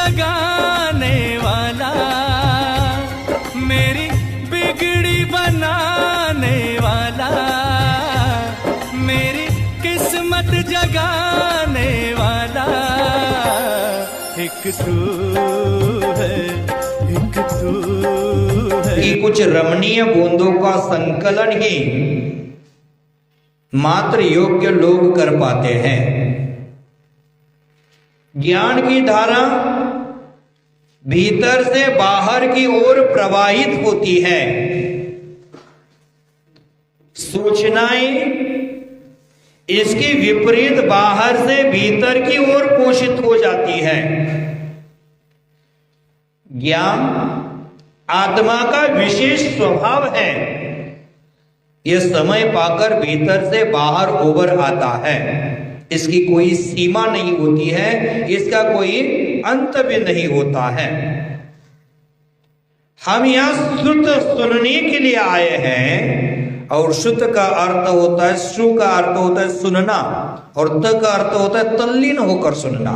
जगाने वाला, मेरी बिगड़ी बनाने वाला, मेरी किस्मत जगाने वाला, एक तू है, एक तू है। कि कुछ रमणीय बूंदों का संकलन ही मात्र योग्य लोग कर पाते हैं। ज्ञान की धारा भीतर से बाहर की ओर प्रवाहित होती है। सूचनाएं इसके विपरीत बाहर से भीतर की ओर पोषित हो जाती है। ज्ञान आत्मा का विशेष स्वभाव है। यह समय पाकर भीतर से बाहर उभर आता है। इसकी कोई सीमा नहीं होती है, इसका कोई अंत भी नहीं होता है। हम यहां श्रुत सुनने के लिए आए हैं, और श्रुत का अर्थ होता है, श्रु का अर्थ होता है सुनना, और त का अर्थ होता है तल्लीन होकर सुनना।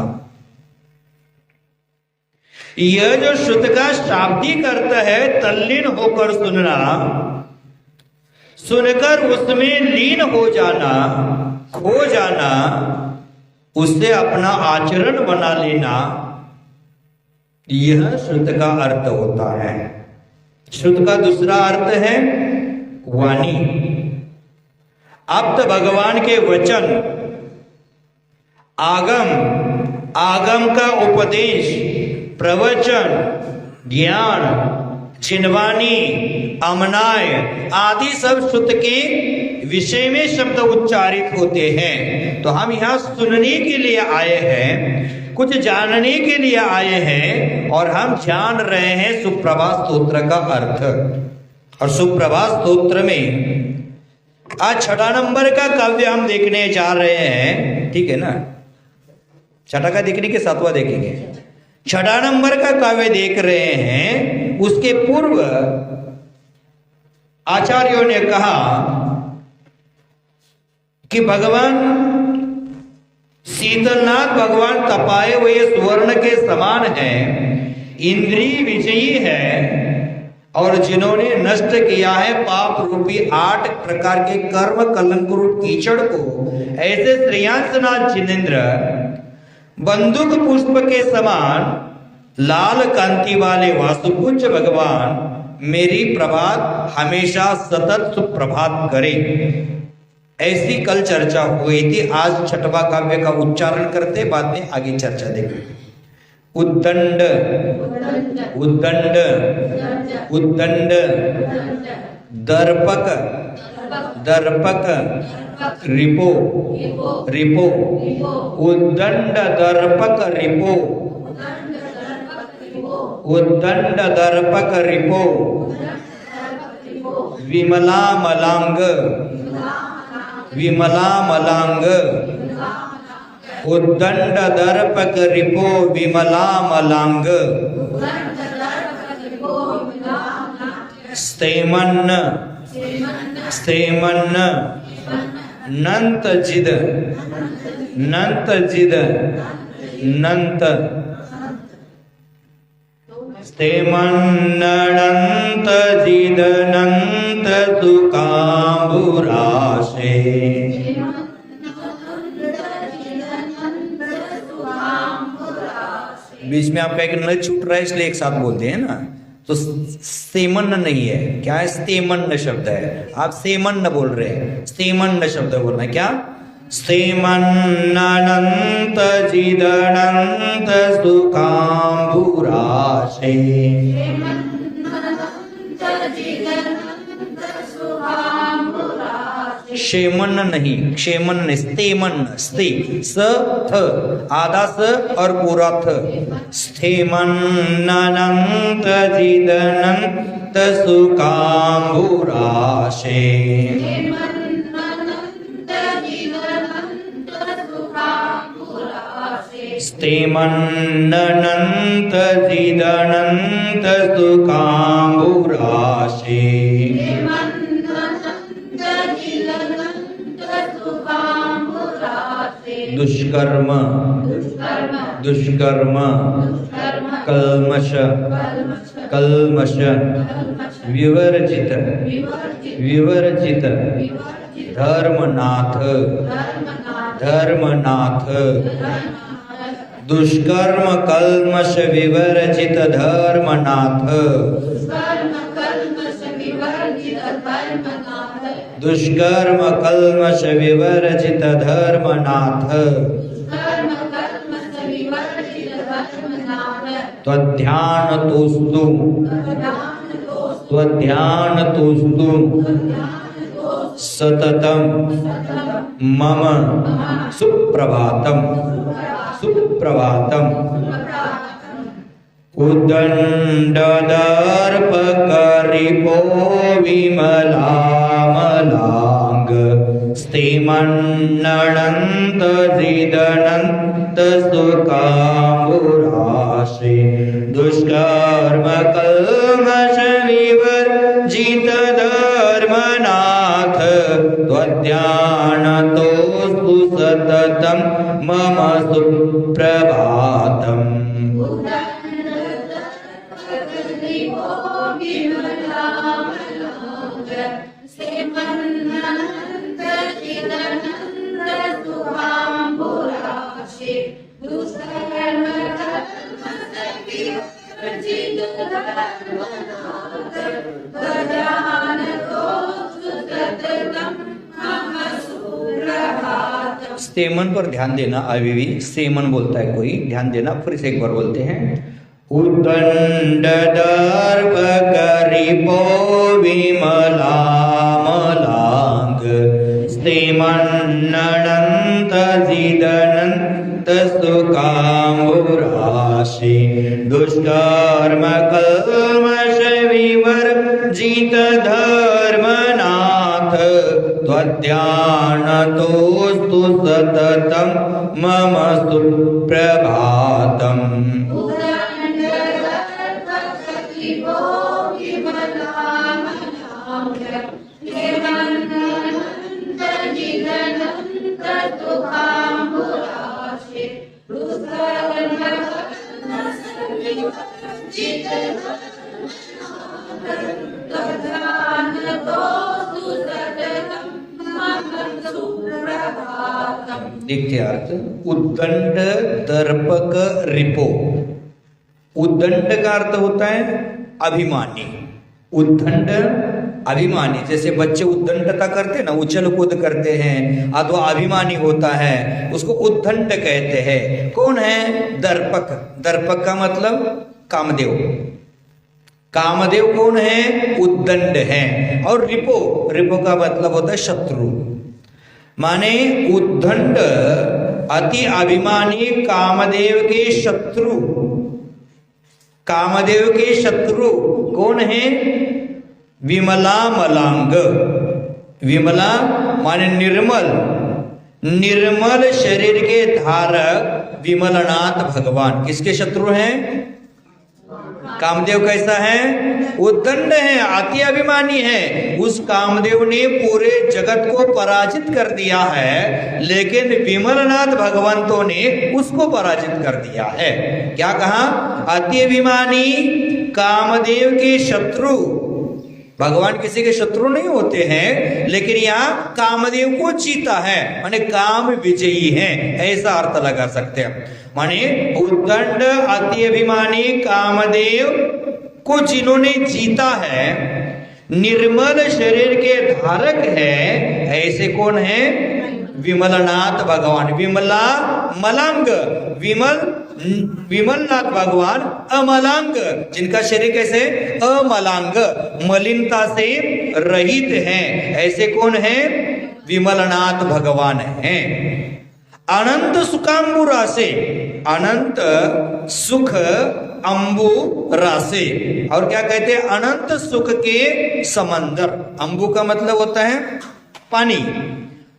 यह जो श्रुत का शाब्दिक अर्थ है तल्लीन होकर सुनना, सुनकर उसमें लीन हो जाना, खो जाना, उससे अपना आचरण बना लेना, यह श्रुत का अर्थ होता है। श्रुत का दूसरा अर्थ है वाणी। अब तो भगवान के वचन, आगम, आगम का उपदेश, प्रवचन, ज्ञान, चिन्वानी, अमनाय आदि सब श्रुत के विषय में शब्द उच्चारित होते हैं। तो हम यहाँ सुनने के लिए आए हैं, कुछ जानने के लिए आए हैं, और हम जान रहे हैं सुप्रभात स्तोत्र का अर्थ। और सुप्रभात स्तोत्र में आज 6 नंबर का काव्य हम देखने जा रहे हैं, ठीक है ना? 6 का देखने के 7वां देखेंगे। 6 नंबर का काव्य देख रहे हैं। उसके पूर्व आचार्यों ने कहा कि भगवान शीतलनाथ भगवान तपाए हुए स्वर्ण के समान हैं, इंद्रिय विजयी है, और जिन्होंने नष्ट किया है पाप रूपी 8 प्रकार के कर्म कलंक रूप कीचड़ को, ऐसे श्रेयांसनाथ जिनेन्द्र बंदूक पुष्प के समान लाल कांति वाले वासुपुंज भगवान मेरी प्रभात हमेशा सतत सुप्रभात करे। ऐसी कल चर्चा हुई थी। आज 6वां काव्य का उच्चारण करते, बाद में आगे चर्चा देखेंगे। उद्दंड, उद्दंड, उद्दंड, दर्पक, दर्पक, रिपो, रिपो, उद्दंड दर्पक रिपो, उद्दंड दर्पक रिपो, विमला मलांग, विमला मलांग, उद्दंड दर्पक रिपो विमला मलांग, स्थेमन्न, स्थेमन्न, नंत जिद, नंत जिद, नंत, स्थेमन्न नंत जिद नंत सुकांबुराशे। बीच में आपका एक न छूट रहा है, इसलिए एक साथ बोलते हैं ना। तो सेमन्न नहीं है, क्या है? स्थेमन्न शब्द है। आप सेमन्न बोल रहे हैं, स्थेमन्न शब्द बोलना है। क्या? स्थेमन्ननंत जिदनंत सुखांबुराशे। क्षेमन्न नहीं, क्षेमन्न, स्थेमन्न, स्थे, स थ, आधा स और पूरा थ। स्थेमन्ननंत जिदनंत सुखांबुराशे। स्थेमन्ननंत जिदनंत सुखांबुराशे। दुष्कर्म, दुष्कर्म, कल्मष कल्मष विवर्जित विवर्जित धर्मनाथ धर्मनाथ दुष्कर्म कल्मष विवर्जित धर्मनाथ दुष्कर्म कल्मष विवर्जित धर्मनाथ त्वध्यानतोस्तु त्वध्यानतोस्तु सततं मम सुप्रभातम सुप्रभातम उद्दंडदर्पकरिपो विमलामलांग स्तिमन्ननन्त जिदनन्त सुकाम्बुराशि दुष्कर्म कल्मष विवर्जित धर्मनाथ त्वध्यानतोस्तु सततं मम सुप्रभातम् स्तेमन पर ध्यान देना। अभी भी स्तेमन बोलता है कोई, ध्यान देना। फिर से एक बार बोलते हैं। उद्दंडदर्पकरिपो विमलामलांग स्तिमन्ननन्त जिदनन्त सुकाम्बुराशि दुष्कर्म कल्मष विवर्जित धर्मनाथ त्वध्यानतोस्तु सततं मम सुप्रभातम् देखते अर्थ। उद्दंड दर्पक रिपो। उद्दंड का अर्थ होता है अभिमानी। उद्दंड अभिमानी, जैसे बच्चे उद्दंडता करते हैं ना, उछल कूद करते हैं, अथवा अभिमानी होता है, उसको उद्दंड कहते हैं। कौन है? दर्पक। दर्पक का मतलब कामदेव। कामदेव कौन है? उद्दंड है। और रिपो, रिपो का मतलब होता है शत्रु। माने उद्दंड अति अभिमानी कामदेव के शत्रु। कामदेव के शत्रु कौन है? विमला मलांग। विमला माने निर्मल, निर्मल शरीर के धारक विमलनाथ भगवान किसके शत्रु हैं? कामदेव कैसा है? उद्दंड है, अति अभिमानी है। उस कामदेव ने पूरे जगत को पराजित कर दिया है, लेकिन विमलनाथ भगवंतों ने उसको पराजित कर दिया है। क्या कहा? अति अभिमानी कामदेव के शत्रु। भगवान किसी के शत्रु नहीं होते हैं, लेकिन यहाँ कामदेव को जीता है, माने काम विजयी है, ऐसा अर्थ लगा सकते हैं। माने उद्दंड अति अभिमानी कामदेव को जिन्होंने जीता है, निर्मल शरीर के धारक है, ऐसे कौन है? विमलनाथ भगवान। विमला मलांग, विमल विमलनाथ भगवान अमलांग, जिनका शरीर कैसे? अमलांग, मलिनता से रहित हैं, ऐसे कौन है? विमलनाथ भगवान हैं। अनंत सुखांबु रासे, अनंत सुख अंबु रासे, और क्या कहते हैं? अनंत सुख के समंदर। अंबु का मतलब होता है पानी,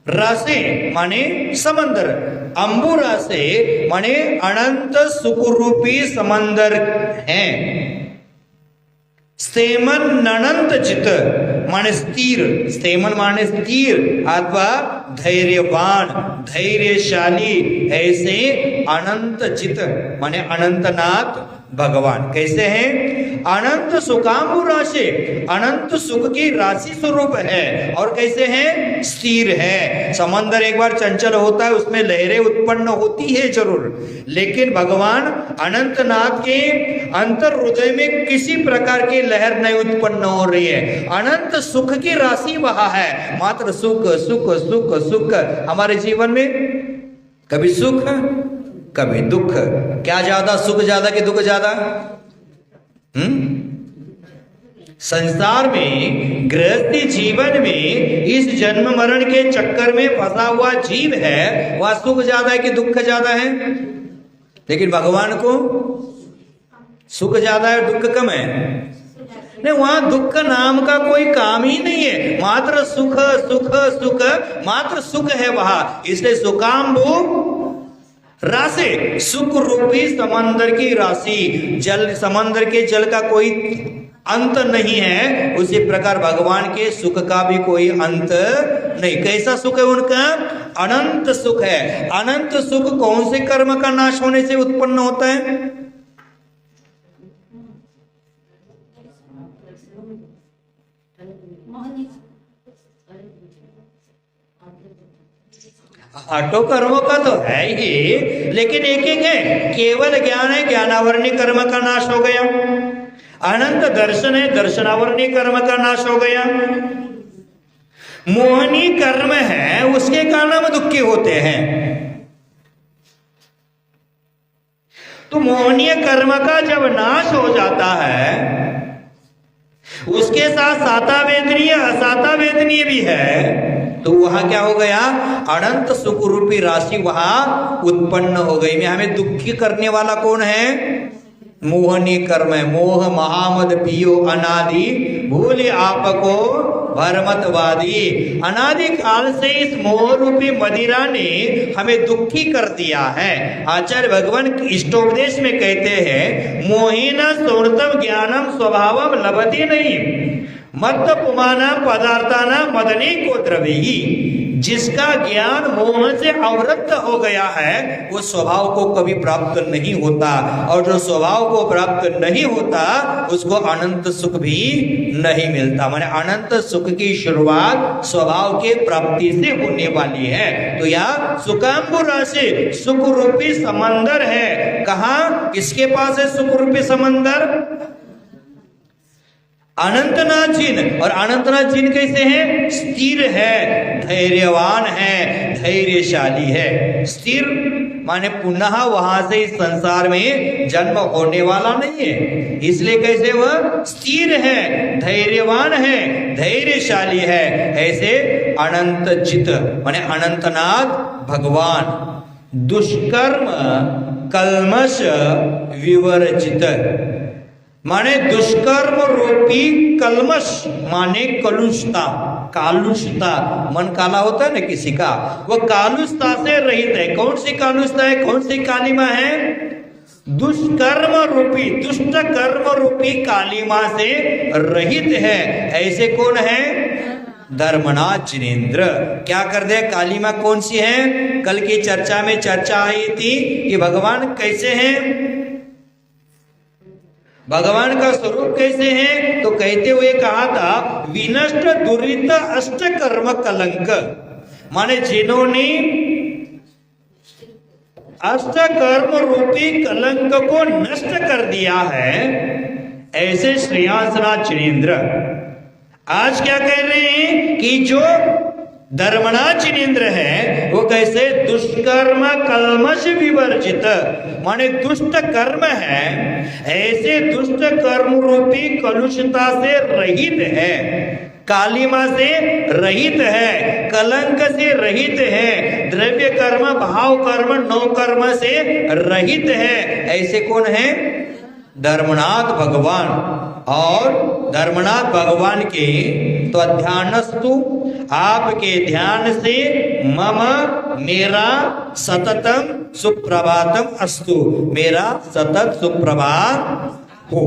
रासे माने समंदर, अंबु रासे माने अनंत सुख रूपी समंदर है। स्तेमन ननंत चित माने स्थिर, स्तेमन माने स्थिर अथवा धैर्यवान, धैर्यशाली, ऐसे अनंत चित माने अनंतनाथ भगवान कैसे हैं? अनंत सुखांबु राशि, अनंत सुख की राशि स्वरूप है। और कैसे हैं? स्थिर है। समंदर एक बार चंचल होता है, उसमें लहरें उत्पन्न होती है जरूर, लेकिन भगवान अनंतनाथ के अंतर हृदय में किसी प्रकार की लहर नहीं उत्पन्न हो रही है। अनंत सुख की राशि वहां है, मात्र सुख सुख सुख सुख। हमारे जीवन में कभी सुख कभी दुख। क्या ज्यादा, सुख ज्यादा कि दुख ज्यादा? संसार में, गृहस्थी जीवन में, इस जन्म मरण के चक्कर में फंसा हुआ जीव है, वह सुख ज्यादा है कि दुख ज्यादा है? लेकिन भगवान को सुख ज्यादा है, दुख कम है। नहीं, वहां दुख नाम का कोई काम ही नहीं है, मात्र सुख सुख सुख, मात्र सुख है वहां। इसलिए सुखांबु राशि, सुख रूपी समंदर की राशि, जल, समंदर के जल का कोई अंत नहीं है, उसी प्रकार भगवान के सुख का भी कोई अंत नहीं। कैसा सुख है उनका? अनंत सुख है। अनंत सुख कौन से कर्म का नाश होने से उत्पन्न होता है? आठों कर्मों का तो है ही, लेकिन एक एक है। केवल ज्ञान है, ज्ञानावरणी कर्म का नाश हो गया। अनंत दर्शन है, दर्शनावरणी कर्म का नाश हो गया। मोहनी कर्म है, उसके कारण हम दुखी होते हैं। तो मोहनीय कर्म का जब नाश हो जाता है, उसके साथ साता वेदनीय असाता वेदनीय भी है, तो वहां क्या हो गया? अनंत सुख रूपी राशि वहां उत्पन्न हो गई। में हमें दुखी करने वाला कौन है? मोहनी कर्म है। मोह महामद पियो अनादि, भूले आपको भरमतवादी। अनादि काल से इस मोह रूपी मदिरा ने हमें दुखी कर दिया है। आचार्य भगवान इष्टोपदेश में कहते हैं, मोहिना सोर्तम ज्ञानम स्वभावम लभते नहीं, मत पुमाना पदार्थाना मदनी को द्रवी। जिसका ज्ञान मोह से अवरुद्ध हो गया है, वो स्वभाव को कभी प्राप्त नहीं होता, और जो स्वभाव को प्राप्त नहीं होता उसको अनंत सुख भी नहीं मिलता। माने अनंत सुख की शुरुआत स्वभाव के प्राप्ति से होने वाली है। तो यह सुखांबु राशि सुख रूपी समंदर है। कहाँ, किसके पास है सुख रूपी समंदर? अनंतनाथ जिन। और अनंतनाथ जिन कैसे हैं? स्थिर है, धैर्यवान है, धैर्यशाली है। स्थिर माने पुनः वहां से इस संसार में जन्म होने वाला नहीं है, इसलिए कैसे वह स्थिर है, धैर्यवान है, धैर्यशाली है। ऐसे अनंत चित माने अनंतनाथ भगवान दुष्कर्म कल्मश विवर्जित, माने दुष्कर्म रूपी कलमश माने कलुषता, कालुषता। मन काला होता है ना किसी का, वो कालुषता से रहित है। कौन सी कालुषता है, कौन सी कालिमा है? दुष्कर्म रूपी, दुष्ट कर्म रूपी कालिमा से रहित है। ऐसे कौन है? धर्मनाथ जिनेन्द्र। क्या कर दे? कालिमा कौन सी है? कल की चर्चा में चर्चा आई थी कि भगवान कैसे हैं, भगवान का स्वरूप कैसे है। तो कहते हुए कहा था, विनष्ट दुरित अष्ट कर्म कलंक, माने जिन्होंने अष्ट कर्म रूपी कलंक को नष्ट कर दिया है, ऐसे श्रेयांसनाथ जिनेन्द्र आज क्या कह रहे हैं कि जो धर्मनाथ जिनेन्द्र है वो कैसे? दुष्कर्म कल्मश विवर्जित, माने दुष्ट कर्म है, ऐसे दुष्ट कर्म रूपी कलुषता से रहित है, कालिमा से रहित है, कलंक से रहित है, द्रव्य कर्म भाव कर्म नौ कर्म से रहित है। ऐसे कौन है? धर्मनाथ भगवान। और धर्मनाथ भगवान के तो ध्यानस्तु, आपके ध्यान से मम मेरा सततम सुप्रभातम अस्तु, मेरा सतत सुप्रभात हो।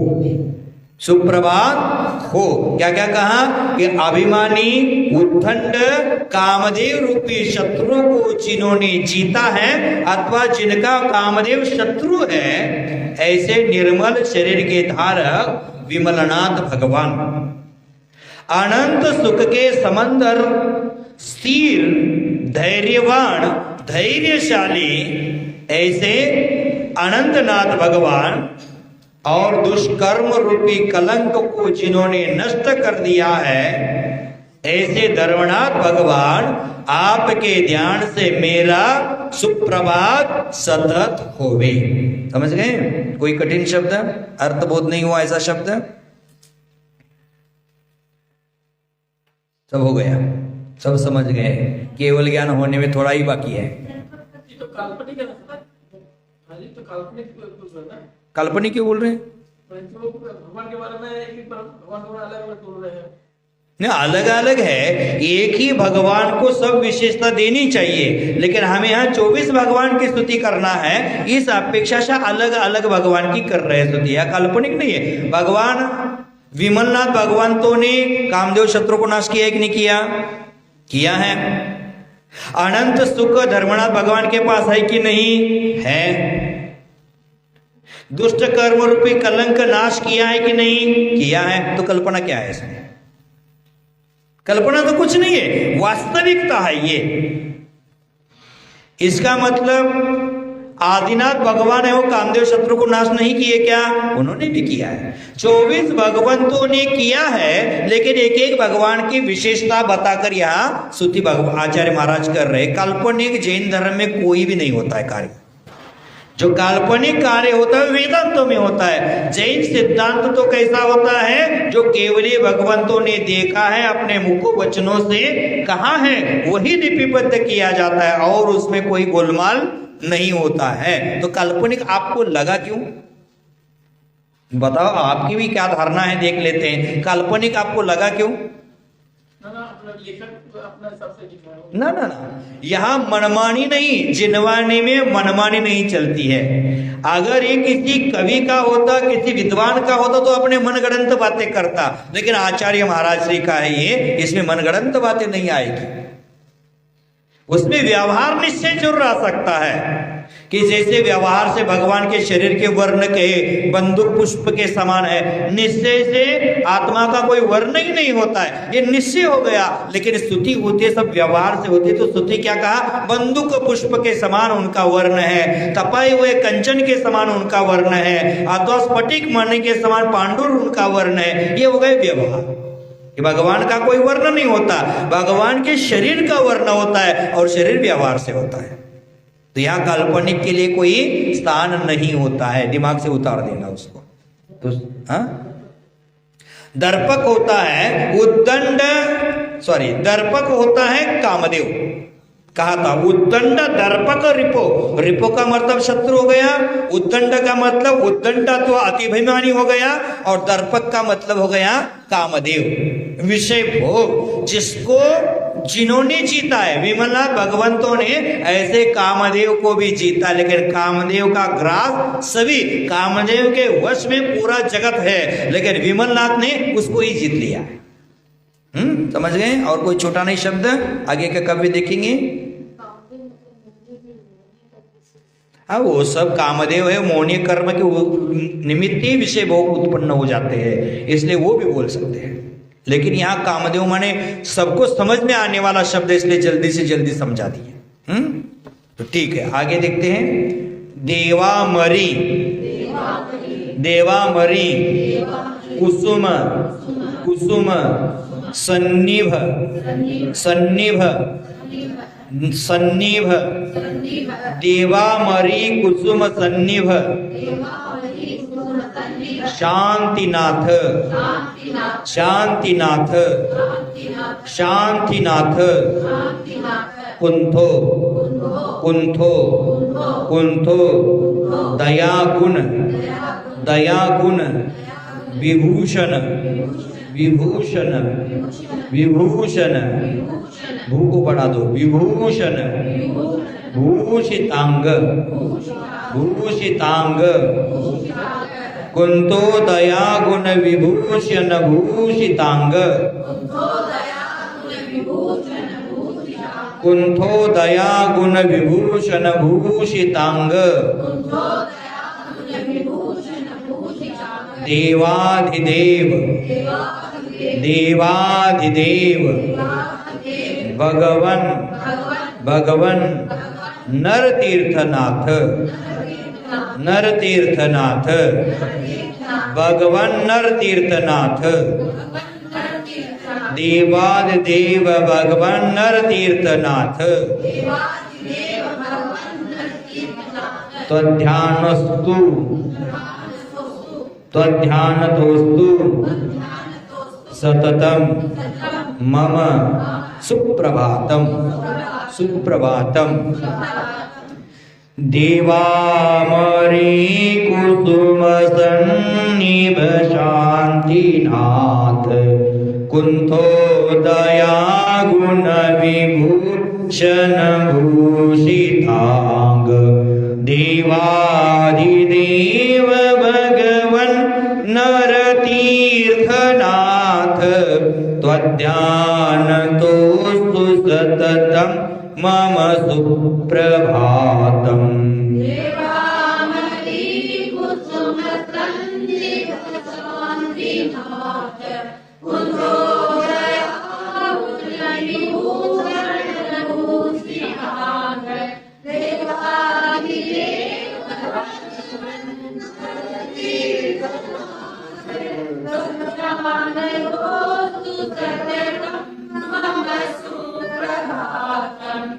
सुप्रभात हो। क्या क्या कहा कि अभिमानी उद्दंड कामदेव रूपी शत्रु को जिन्होंने जीता है अथवा जिनका कामदेव शत्रु है, ऐसे निर्मल शरीर के धारक विमलनाथ भगवान, अनंत सुख के समंदर स्थिर धैर्यवान धैर्यशाली ऐसे अनंतनाथ भगवान और दुष्कर्म रूपी कलंक को जिन्होंने नष्ट कर दिया है, ऐसे धर्मनाथ भगवान आपके ध्यान से मेरा सुप्रभात सतत होवे। समझ गए? कोई कठिन शब्द अर्थबोध नहीं हुआ ऐसा शब्द? सब हो गया, सब समझ गए। केवल ज्ञान होने में थोड़ा ही बाकी है। तो काल्पनिक है ना, तो काल्पनिक ना, काल्पनिक क्यों बोल रहे हैं? भगवान के बारे में भगवान अलग अलग बोल रहे हैं। नहीं, अलग अलग है। एक ही भगवान को सब विशेषता देनी चाहिए, लेकिन हमें यहाँ 24 भगवान की स्तुति करना है। इस अपेक्षा से अलग अलग भगवान की कर रहे हैं स्तुति, यह काल्पनिक नहीं है। भगवान विमलनाथ भगवंतों ने कामदेव शत्रु को नाश किया है कि नहीं किया? किया है। अनंत सुख धर्मनाथ भगवान के पास है कि नहीं? है। दुष्ट कर्म रूपी कलंक नाश किया है कि नहीं? किया है। तो कल्पना क्या है इसमें? कल्पना तो कुछ नहीं है, वास्तविकता है ये। इसका मतलब आदिनाथ भगवान है, वो कामदेव शत्रु को नाश नहीं किए क्या? उन्होंने भी किया है। 24 भगवंतों ने किया है, लेकिन एक एक भगवान की विशेषता बताकर यहाँ स्तुति आचार्य महाराज कर रहे। काल्पनिक जैन धर्म में कोई भी नहीं होता है कार्य। जो काल्पनिक कार्य होता है वेदांतों में होता है। जैन सिद्धांत तो कैसा होता है? जो केवलीय भगवंतों ने देखा है, अपने मुख वचनों से कहा है, वही लिपिबद्ध किया जाता है और उसमें कोई गोलमाल नहीं होता है। तो काल्पनिक आपको लगा क्यों? बताओ, आपकी भी क्या धारणा है, देख लेते हैं। काल्पनिक आपको लगा क्यों? ना ना ना, यहाँ मनमानी नहीं, जिनवानी में मनमानी नहीं चलती है। अगर ये किसी कवि का होता, किसी विद्वान का होता, तो अपने मनगढ़ंत बातें करता, लेकिन आचार्य महाराज श्री का है ये, इसमें मनगढ़ंत बातें नहीं आएगी। उसमें व्यवहार निश्चय जरूर आ सकता है कि जैसे व्यवहार से भगवान के शरीर के वर्ण के बंदूक पुष्प के समान है, निश्चय से आत्मा का कोई वर्ण ही नहीं होता है, ये निश्चय हो गया। लेकिन स्तुति होती है सब व्यवहार से होती है। तो स्तुति क्या कहा? बंदूक पुष्प के समान उनका वर्ण है, तपाए हुए कंचन के समान उनका वर्ण है, अथवा स्फटिक मणि के समान पांडुर उनका वर्ण है। ये हो गए व्यवहार। कि भगवान का कोई वर्ण नहीं होता, भगवान के शरीर का वर्ण होता है और शरीर व्यवहार से होता है। तो यहाँ काल्पनिक के लिए कोई स्थान नहीं होता है, दिमाग से उतार देना उसको। तो दर्पक होता है उद्दंड, दर्पक होता है कामदेव। कहा था उद्दंड दर्पक रिपो। रिपो का मतलब शत्रु हो गया, उद्दंड का मतलब उद्दंड तो अतिभिमानी हो गया, और दर्पक का मतलब हो गया कामदेव विषय भोग, जिसको जिन्होंने जीता है। विमलनाथ भगवंतों ने ऐसे कामदेव को भी जीता, लेकिन कामदेव का ग्रास सभी, कामदेव के वश में पूरा जगत है, लेकिन विमलनाथ ने उसको ही जीत लिया है। समझ गए? और कोई छोटा नहीं शब्द आगे का कभी देखेंगे। हाँ, वो सब कामदेव है, मोहनीय कर्म के निमित्त ही विषय भोग उत्पन्न हो जाते हैं, इसलिए वो भी बोल सकते हैं। लेकिन यहाँ कामदेव माने सबको समझ में आने वाला शब्द, इसलिए जल्दी से जल्दी समझा दिए। तो ठीक है, आगे देखते हैं। देवामरी, देवामरी कुसुम, कुसुम सन्निभ, सन्निभ, सन्निभ, देवामरी कुसुम सन्निभ, शांतिनाथ, शांतिनाथ, शांतिनाथ, कुंथो, कुंथो, कुंथो, दयागुण, दयागुण, विभूषण, विभूषण, विभूषण, भू को बढ़ा दो, विभूषण, भूषितांग, भूषितांग, कुंतो दया गुण विभूषण भूषितांग, कुंतो दया गुण विभूषण भूषितांग, देवाधिदेव देवाधिदेव भगवन भगवन नरतीर्थनाथ नरतीर्थनाथ भगवन नरतीर्थनाथ देवाधिदेव भगवन नरतीर्थनाथ त्वध्यानस्तु त्वध्यानतोस्तु सततम मम सुप्रभातम सुप्रभातम। देवामरी कुसुम सन्निभ शांतिनाथ, कुंतो दया गुण विभूषण भूषितांग, देवाधिदेव भगवन नरतीर्थनाथ, त्वध्यानतोस्तु सततम मम सुप्रभातम।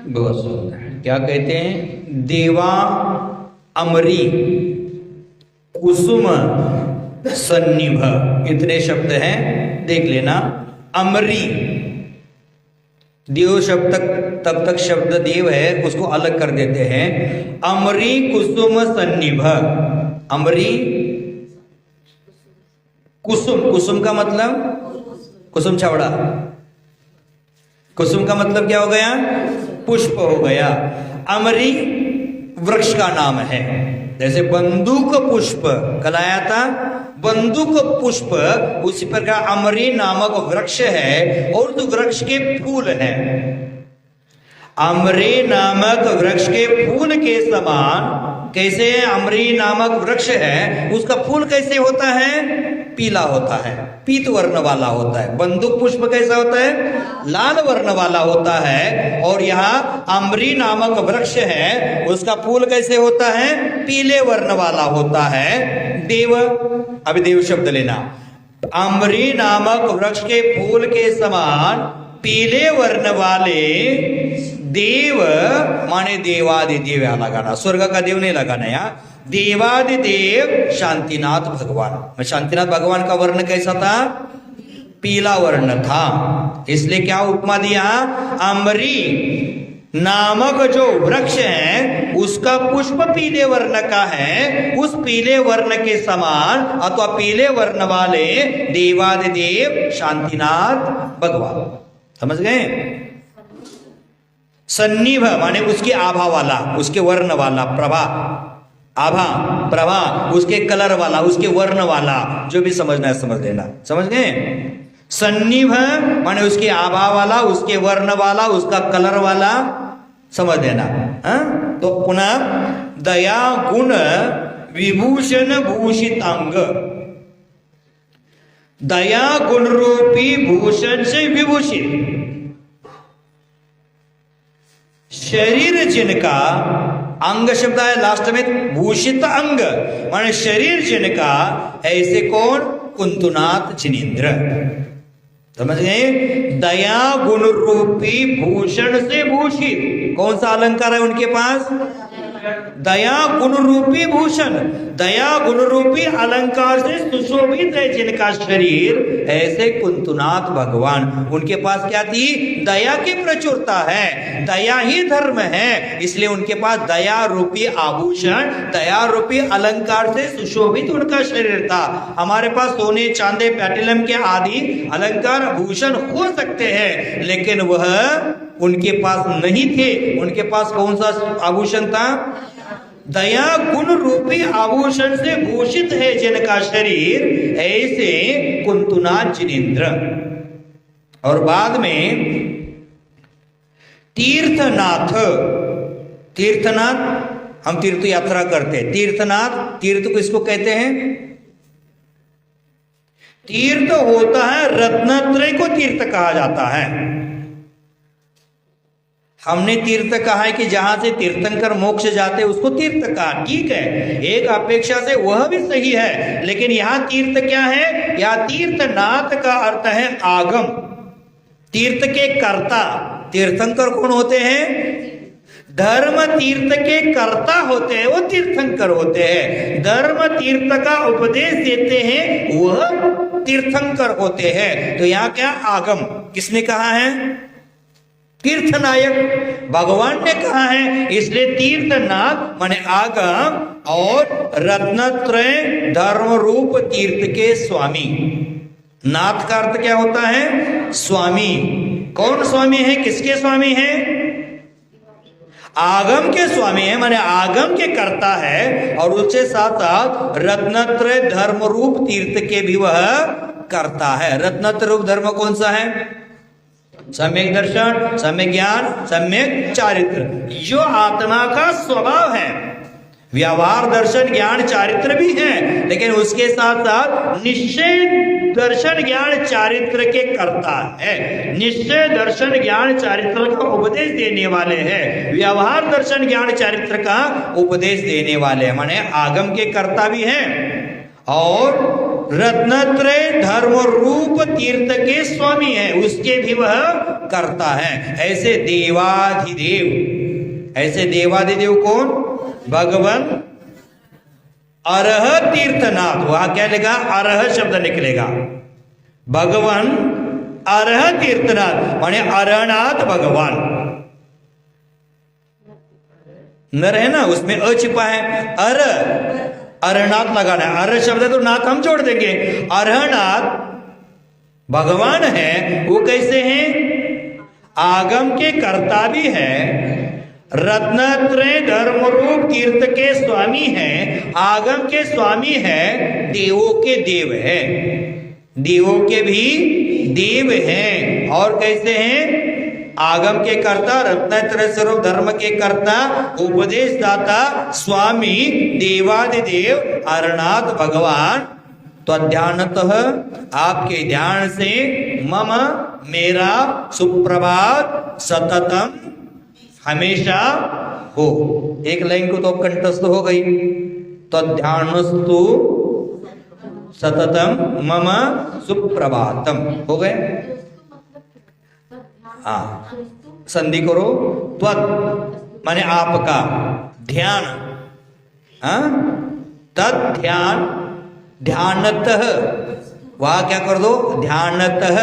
बहुत सुंदर। क्या कहते हैं? देवा अमरी कुसुम सन्निभ, इतने शब्द हैं, देख लेना। अमरी देव शब्द तब तक शब्द देव है, उसको अलग कर देते हैं। अमरी कुसुम सन्निभ, अमरी कुसुम, कुसुम का मतलब कुसुम छावड़ा, कुसुम का मतलब क्या हो गया? पुष्प हो गया। अमरी वृक्ष का नाम है। जैसे बंदूक पुष्प कल आया था, बंदूक पुष्प, उसी प्रकार अमरी नामक वृक्ष है और उस वृक्ष के फूल हैं। अमरी नामक वृक्ष के फूल के समान कैसे अमरी नामक वृक्ष है, उसका फूल कैसे होता है? पीला होता है, पीत वर्ण वाला होता है। बंदूक पुष्प कैसा होता है? लाल वर्ण वाला होता है। और यहाँ अमरी नामक वृक्ष है, उसका फूल कैसे होता है? पीले वर्ण वाला होता है। देव, अभी देव शब्द लेना। अमरी नामक वृक्ष के फूल के समान पीले वर्ण वाले देव, माने देवादिदेव यहाँ लगाना, स्वर्ग का देव नहीं लगाना यहाँ। देवादिदेव शांतिनाथ भगवान, शांतिनाथ भगवान का वर्ण कैसा था? पीला वर्ण था। इसलिए क्या उपमा दिया? अमरी नामक जो वृक्ष है उसका पुष्प पीले वर्ण का है, उस पीले वर्ण के समान अथवा पीले वर्ण वाले देवादिदेव शांतिनाथ भगवान। समझ गए? सन्निभ माने उसके आभा वाला, उसके वर्ण वाला, प्रभा, आभा प्रभा, उसके कलर वाला, उसके वर्ण वाला, जो भी समझना है समझ लेना। समझ गए? सन्निभ माने उसके आभा वाला, उसके वर्ण वाला, उसका कलर वाला, समझ लेना। तो पुनः दया गुण विभूषण भूषितांग, दया गुण रूपी भूषण से विभूषित शरीर जिनका, अंग शब्द है लास्ट में, भूषित अंग माने शरीर जिनका, ऐसे कौन? कुंतुनाथ जिनेन्द्र। समझ गए? दया गुण रूपी भूषण से भूषित। कौन सा अलंकार है उनके पास? दया गुण रूपी भूषण, दया गुण रूपी अलंकार से सुशोभित है जिनका शरीर, ऐसे कुंतुनाथ भगवान। उनके पास क्या थी? दया की प्रचुरता है, दया ही धर्म है, इसलिए उनके पास दया रूपी आभूषण, दया रूपी अलंकार से सुशोभित उनका शरीर था। हमारे पास सोने चांदी प्लैटिनम के आदि अलंकार भूषण हो सकते हैं, लेकिन वह उनके पास नहीं थे। उनके पास कौन सा आभूषण था? दया गुण रूपी आभूषण से भूषित है जिनका शरीर, ऐसे कुंतुनाथ जिनेन्द्र। और बाद में तीर्थनाथ, तीर्थनाथ हम तीर्थ यात्रा करते हैं, तीर्थनाथ, तीर्थ को इसको कहते हैं, तीर्थ होता है रत्नत्रय को तीर्थ कहा जाता है। हमने तीर्थ कहा है कि जहां से तीर्थंकर मोक्ष जाते उसको तीर्थ कहा, ठीक है, एक अपेक्षा से वह भी सही है, लेकिन यहां तीर्थ क्या है? या तीर्थनाथ का अर्थ है आगम, तीर्थ के कर्ता। तीर्थंकर कौन होते हैं? धर्म तीर्थ के कर्ता होते हैं, वो तीर्थंकर होते हैं। धर्म तीर्थ का उपदेश देते हैं, वह तीर्थंकर होते हैं। तो यहाँ क्या आगम किसने कहा है? तीर्थनायक भगवान ने कहा है, इसलिए तीर्थनाथ माने आगम और रत्नत्रय धर्म रूप तीर्थ के स्वामी। नाथ का अर्थ क्या होता है? स्वामी। कौन स्वामी है? किसके स्वामी है? आगम के स्वामी है, माने आगम के कर्ता है, और उसके साथ साथ रत्नत्रय धर्म रूप तीर्थ के भी वह कर्ता है। रत्नत्रय रूप धर्म कौन सा है? सम्यक दर्शन, सम्यक ज्ञान, सम्यक चारित्र, जो आत्मा का स्वभाव है। व्यवहार दर्शन ज्ञान चारित्र भी है, लेकिन उसके साथ साथ निश्चय दर्शन ज्ञान चारित्र के कर्ता है। निश्चय दर्शन ज्ञान चारित्र का उपदेश देने वाले हैं, व्यवहार दर्शन ज्ञान चारित्र का उपदेश देने वाले हैं, माने आगम के कर्ता भी हैं और रत्नत्रय धर्म रूप तीर्थ के स्वामी है, उसके भी वह कर्ता है। ऐसे देवाधिदेव, ऐसे देवाधिदेव कौन? भगवान अरह तीर्थनाथ। वहां क्या लिखा? अरह शब्द निकलेगा। भगवान अरह तीर्थनाथ माने अरहनाथ भगवान। नर है ना, उसमें अ छिपा है, अर अरहनाथ लगाना है। अरह शब्द है तो नाथ हम जोड़ देंगे। अरहनाथ भगवान है, वो कैसे हैं? आगम के कर्ता भी है, रत्नत्रय धर्म रूप तीर्थ के स्वामी हैं, आगम के स्वामी है, देवों के देव है, देवों के भी देव हैं। और कैसे हैं? आगम के कर्ता, रत्नत्रय स्वरूप धर्म के कर्ता, उपदेशदाता, स्वामी, देवादिदेव अरहनाथ भगवान। तो ध्यानतः आपके ध्यान से मम मेरा सुप्रभात सततम हमेशा हो। एक लाइन को तो कंठस्थ हो गई। तो ध्यानस्तु सततम मम सुप्रभातम हो गए। हाँ, संधि करो। त्वत् माने आपका ध्यान, तत् ध्यान, ध्यानतः वहां क्या कर दो? ध्यानतः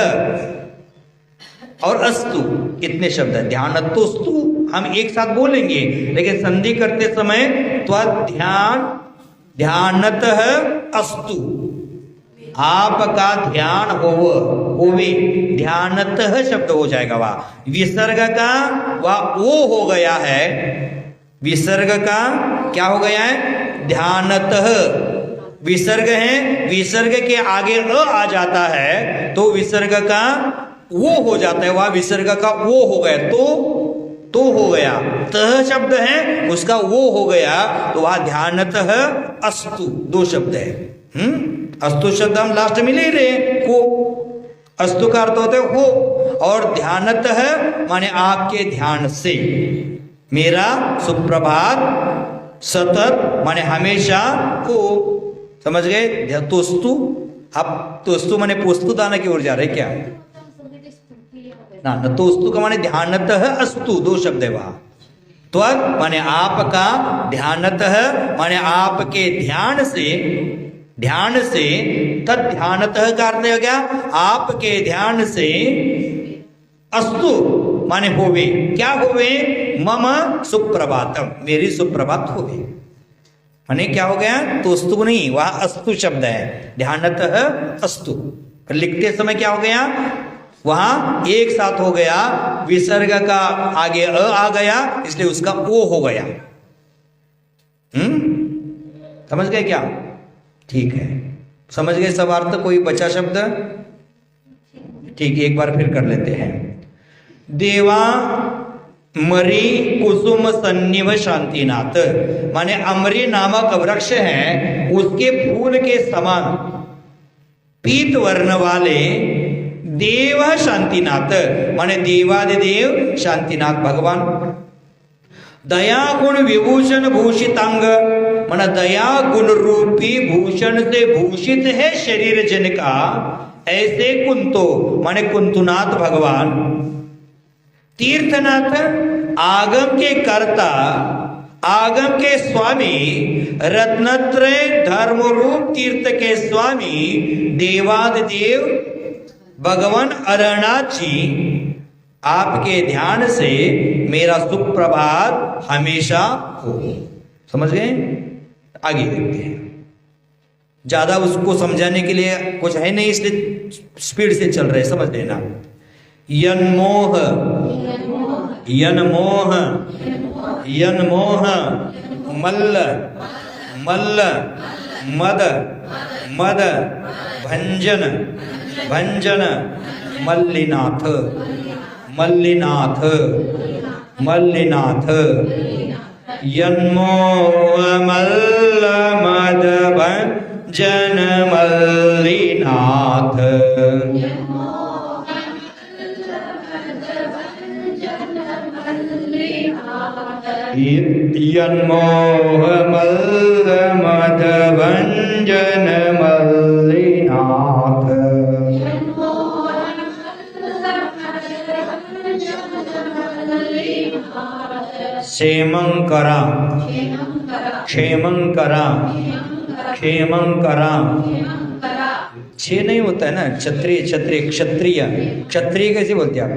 और अस्तु, इतने शब्द है। ध्यानतोस्तु हम एक साथ बोलेंगे, लेकिन संधि करते समय त्वध्यान ध्यानतः अस्तु, आपका ध्यान होवे, ध्यानतः शब्द हो जाएगा। वह विसर्ग का वह वो हो गया है, विसर्ग का क्या हो गया है? ध्यानतः विसर्ग है, विसर्ग के आगे अ आ जाता है तो विसर्ग का वो हो जाता है, वह विसर्ग का वो हो गया तो हो गया। तह शब्द है, उसका वो हो गया, तो वह ध्यानतः अस्तु, दो शब्द है। अस्तु शब्द हम लास्ट में ले रहे को, अस्तु का अर्थ होता है हो, और ध्यानतः माने आपके ध्यान से, मेरा सुप्रभात सतत माने हमेशा को, समझ गए? तोस्तु, अब तोस्तु माने पोस्तु दाना की ओर जा रहे क्या ना? तोस्तु का माने ध्यानतः अस्तु, दो शब्द है वहां। त्वत् माने आपका, ध्यानतः माने आपके ध्यान से, ध्यान से, तत् ध्यानतः का अर्थ हो गया आपके ध्यान से, अस्तु माने होवे, क्या होवे? मम सुप्रभातम, मेरी सुप्रभात होवे, माने क्या हो गया? तोस्तु नहीं, वहां अस्तु शब्द है, ध्यानतः अस्तु। लिखते समय क्या हो गया? वहां एक साथ हो गया, विसर्ग का आगे अ आ गया, इसलिए उसका ओ हो गया। समझ गए क्या? ठीक है, समझ गए सब अर्थ? कोई बचा शब्द? ठीक, एक बार फिर कर लेते हैं। देवा मरी कुसुम सन्निव शांतिनाथ, माने अमरी नामक वृक्ष है, उसके फूल के समान पीत वर्ण वाले देव शांतिनाथ, माने देवादिदेव शांतिनाथ भगवान। दया गुण विभूषण भूषितांग, माना दया गुण रूपी भूषण से भूषित है शरीर जिनका, ऐसे कुंतो माने कुंतुनाथ भगवान। तीर्थनाथ आगम के कर्ता, आगम के स्वामी, रत्नत्रय धर्म रूप तीर्थ के स्वामी देवादिदेव भगवान अरनाथ जी, आपके ध्यान से मेरा सुप्रभात हमेशा हो। समझ गए? आगे देखते हैं। ज्यादा उसको समझाने के लिए कुछ है नहीं, इसलिए स्पीड से चल रहे, समझ लेना। यन्मोह, यन्मोह, यन्मोह, मल्ल, मल्ल, मद, मद, भंजन, भंजन, मल्लिनाथ, मल्लिनाथ, मल्लिनाथ। यन्मोह मल्ल मद भंजन मल्लिनाथ। यन्मोह मल्ल मद भंजन मल्लिनाथ। क्षेमंकरा, क्षेमंकरा, क्षेमंकरा। छे नहीं होता है ना, क्षत्रिय, क्षत्रिय, क्षत्रिय, क्षत्रिय कैसे बोलते हैं आप?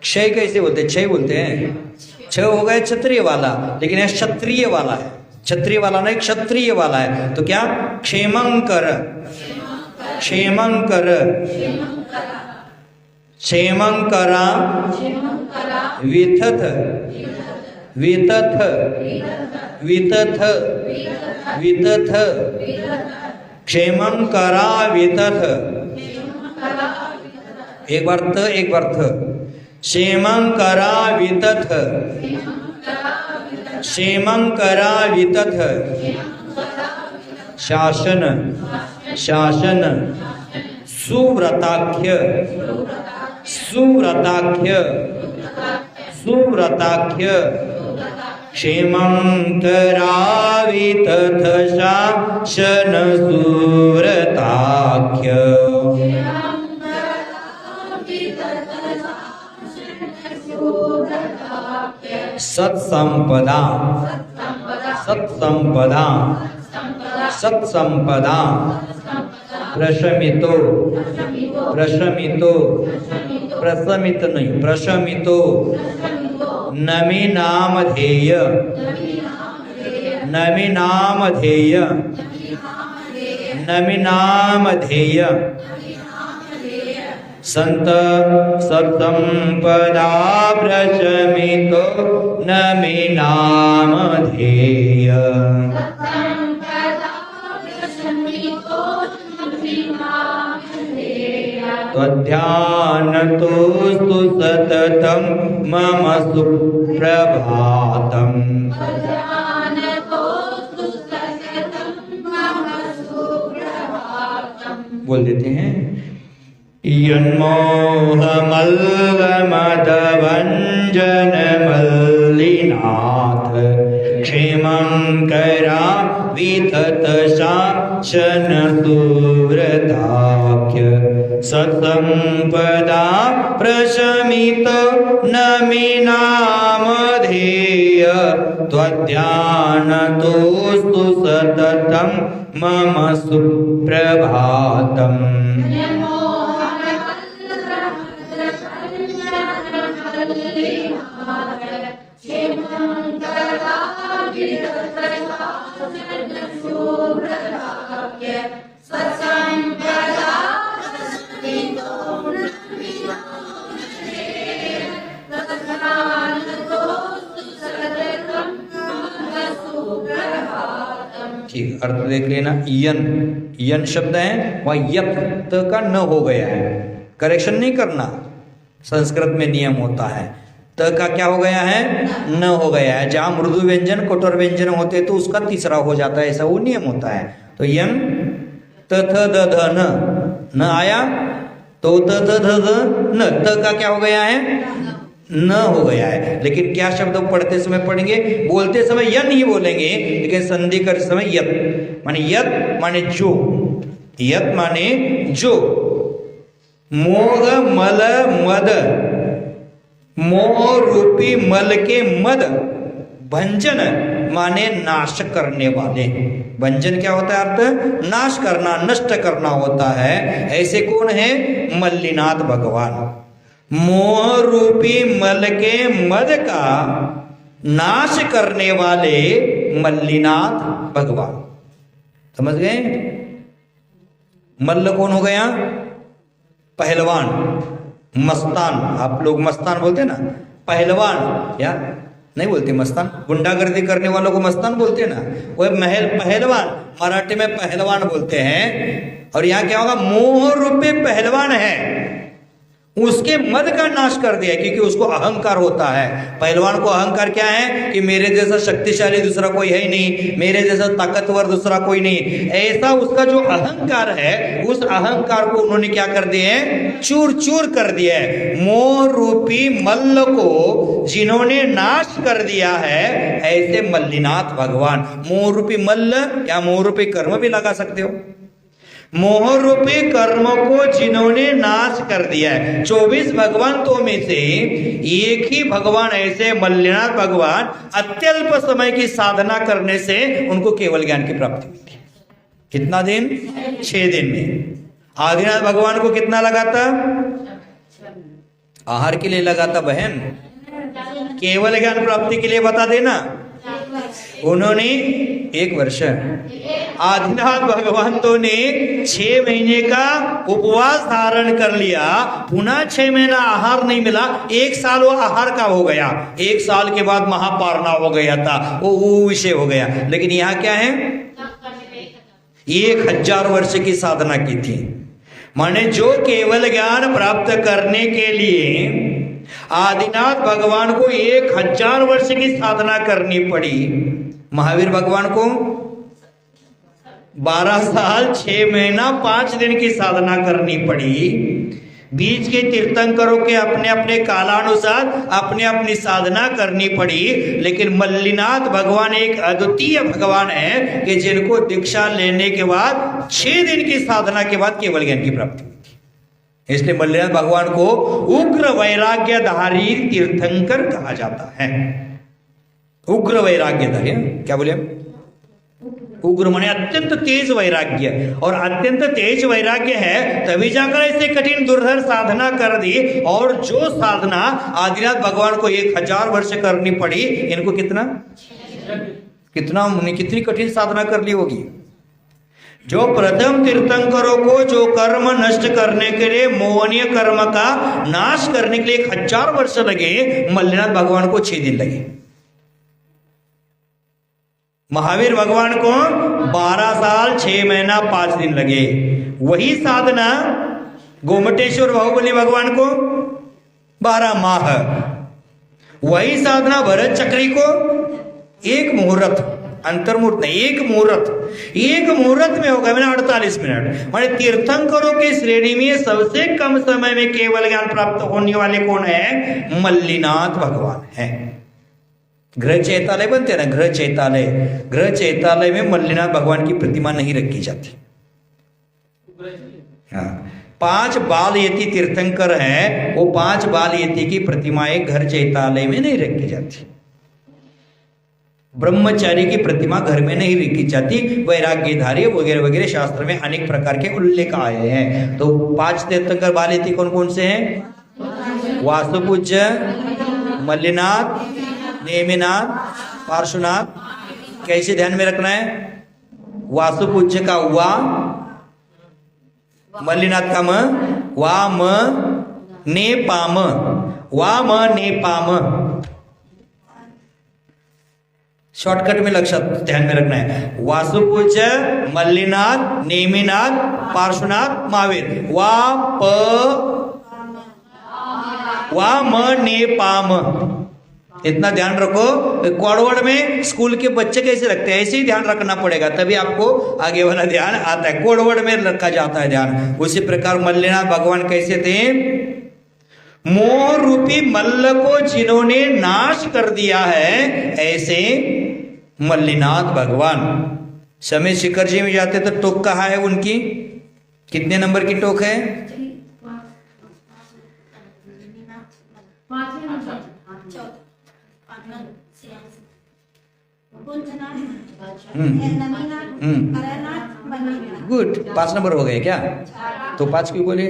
क्षय कैसे बोलते हैं? क्षय बोलते हैं। क्षय हो गया क्षत्रिय वाला, लेकिन यह क्षत्रिय वाला है, क्षत्रिय वाला नहीं क्षत्रिय वाला है। तो क्या? क्षेमंकर, क्षेमंकर, क्षेमंकरा, विथथ, वितथ, वितथ, वितथ, क्षेमंकरा वितथ। एक बार त, एक बार थ। क्षेमंकरा वितथ, क्षेमंकरा वितथ। शासन, शासन, सुव्रताख्य, सुव्रताख्य, सुव्रताख्य। क्षेमंकरा वितथ शासन सुव्रताख्य। सत्संपदा, सत्संपदा, सत्संपदा। प्रशमितो, प्रशमितो, प्रशमित नहीं, प्रशमितो। नमी नामधेय, नमी नामधेय, नमी नामधेय। संत सत्संपदा प्रशमितो नमी नामधेय। त्वध्यानतोस्तु सततं मम सुप्रभातम्। बोल देते हैं। यन्मोह मल्ल मद भंजन मल्लिनाथ। क्षेमंकरा वितथ शासन सुव्रताख्य। सत्संपदा प्रशमित नमी नामधेय। त्वध्यानतोस्तु सततं मम सुप्रभातम्। ठीक, अर्थ देख लेना। यन, यन शब्द है, वह यत त का न हो गया है, करेक्शन नहीं करना, संस्कृत में नियम होता है। त का क्या हो गया है, न हो गया है। जहां मृदु व्यंजन कठोर व्यंजन होते तो उसका तीसरा हो जाता है, ऐसा वो नियम होता है। तो यन त थ द ध न आया तो त थ ध ध न, त का क्या हो गया है, न हो गया है। लेकिन क्या शब्द पढ़ते समय पढ़ेंगे, बोलते समय यन ही बोलेंगे, लेकिन संधि करते समय यत माने, यत माने जो, यत माने जो। मोह मल मद, मोह रूपी मल के मद, भंजन माने नाश करने वाले। भंजन क्या होता है, अर्थ नाश करना, नष्ट करना होता है। ऐसे कौन है, मल्लिनाथ भगवान। मोह रूपी मल के मद का नाश करने वाले मल्लिनाथ भगवान। समझ गए? मल्ल कौन हो गया, पहलवान, मस्तान। आप लोग मस्तान बोलते ना, पहलवान या नहीं बोलते मस्तान, गुंडागर्दी करने वालों को मस्तान बोलते ना, वो महल पहलवान, मराठी में पहलवान बोलते हैं। और यहाँ क्या होगा, मोह रूपी पहलवान है, उसके मद का नाश कर दिया, क्योंकि उसको अहंकार होता है। पहलवान को अहंकार क्या है कि मेरे जैसा शक्तिशाली दूसरा कोई है ही नहीं, मेरे जैसा ताकतवर दूसरा कोई नहीं, ऐसा उसका जो अहंकार है, उस अहंकार को उन्होंने क्या कर दिया है, चूर चूर कर दिया है। मोह रूपी मल्ल को जिन्होंने नाश कर दिया है, ऐसे मल्लिनाथ भगवान। मोह रूपी मल्ल या मोह रूपी कर्म भी लगा सकते हो, मोह रूपी कर्म को जिन्होंने नाश कर दिया है। 24 भगवंतों में से एक ही भगवान ऐसे मल्लिनाथ भगवान, अत्यल्प समय की साधना करने से उनको केवल ज्ञान की प्राप्ति मिलती है। कितना दिन, 6 दिन में। आदिनाथ भगवान को कितना लगा था, आहार के लिए लगा था बहन, केवल ज्ञान प्राप्ति के लिए बता देना, उन्होंने 1 वर्ष। आदिनाथ भगवंतों ने 6 महीने का उपवास धारण कर लिया, पुनः 6 महीना आहार नहीं मिला, 1 साल वो आहार का हो गया, 1 साल के बाद महापारणा हो गया था, वो विषय हो गया। लेकिन यहाँ क्या है, 1000 वर्ष की साधना की थी। माने जो केवल ज्ञान प्राप्त करने के लिए आदिनाथ भगवान को 1000 वर्ष की साधना करनी पड़ी, महावीर भगवान को 12 साल 6 महीना 5 दिन की साधना करनी पड़ी। बीच के तीर्थंकरों के अपने अपने कालानुसार अपने अपनी साधना करनी पड़ी। लेकिन मल्लिनाथ भगवान एक अद्वितीय भगवान है कि जिनको दीक्षा लेने के बाद 6 दिन की साधना के बाद केवल ज्ञान की प्राप्ति हुई थी। इसलिए मल्लिनाथ भगवान को उग्र वैराग्यधारी तीर्थंकर कहा जाता है। उग्र वैराग्यधारी, क्या बोले, उग्र माने अत्यंत तेज वैराग्य, और अत्यंत तेज वैराग्य है तभी जाकर ऐसे कठिन दुर्धर साधना कर दी। और जो साधना आदिनाथ भगवान को 1000 वर्ष करनी पड़ी, इनको कितनी कठिन साधना कर ली होगी। जो प्रथम तीर्थंकरों को जो कर्म नष्ट करने के लिए, मोहनीय कर्म का नाश करने के लिए 1000 वर्ष लगे, मल्लिनाथ भगवान को 6 दिन लगे। महावीर भगवान को 12 साल 6 महीना 5 दिन लगे। वही साधना गोमटेश्वर बाहुबली भगवान को 12 माह। वही साधना भरत चक्री को 1 मुहूर्त, अंतर्मुहूर्त नहीं, 1 मुहूर्त में होगा, मैंने 48 मिनट। माने तीर्थंकरों की श्रेणी में सबसे कम समय में केवल ज्ञान प्राप्त होने वाले कौन है, मल्लिनाथ भगवान है। गृह चैतालय बनते ना, गृह चैतालय में मल्लिनाथ भगवान की प्रतिमा नहीं रखी जाती। हाँ, 5 बाल यति तीर्थंकर हैं, वो 5 बाल यति की प्रतिमाएं घर चैतालय में नहीं रखी जाती। ब्रह्मचारी की प्रतिमा घर में नहीं रखी जाती। वैराग्यधारी वगैरह वगैरह शास्त्र में अनेक प्रकार के उल्लेख आए हैं। तो 5 तीर्थंकर बाल यति कौन कौन से हैं, वासुपूज्य, मल्लिनाथ, नेमिनाथ, पार्श्वनाथ। कैसे ध्यान में रखना है, वासुपूज्य का वा, मल्लिनाथ का म, वा म ने पाम, वा म ने पाम। शॉर्टकट में लक्षात ध्यान में रखना है। वासुपूज्य, मल्लीनाथ, नेमिनाथ, पार्श्वनाथ, महावीर। वा म ने पाम, इतना ध्यान रखो। कोडवर्ड में स्कूल के बच्चे कैसे रखते हैं, ऐसे ही ध्यान रखना पड़ेगा, तभी आपको आगे वाला ध्यान आता है। कोडवर्ड में रखा जाता है ध्यान। उसी प्रकार मल्लीनाथ भगवान कैसे थे? मोह रूपी मल्ल को जिन्होंने नाश कर दिया है, ऐसे मल्लीनाथ भगवान। समय शिखर जी में जाते तो टोक कहाँ है उनकी? कितने नंबर की टोक है? 5 गुड, 5 नंबर हो गए क्या? तो 5 क्यों बोले?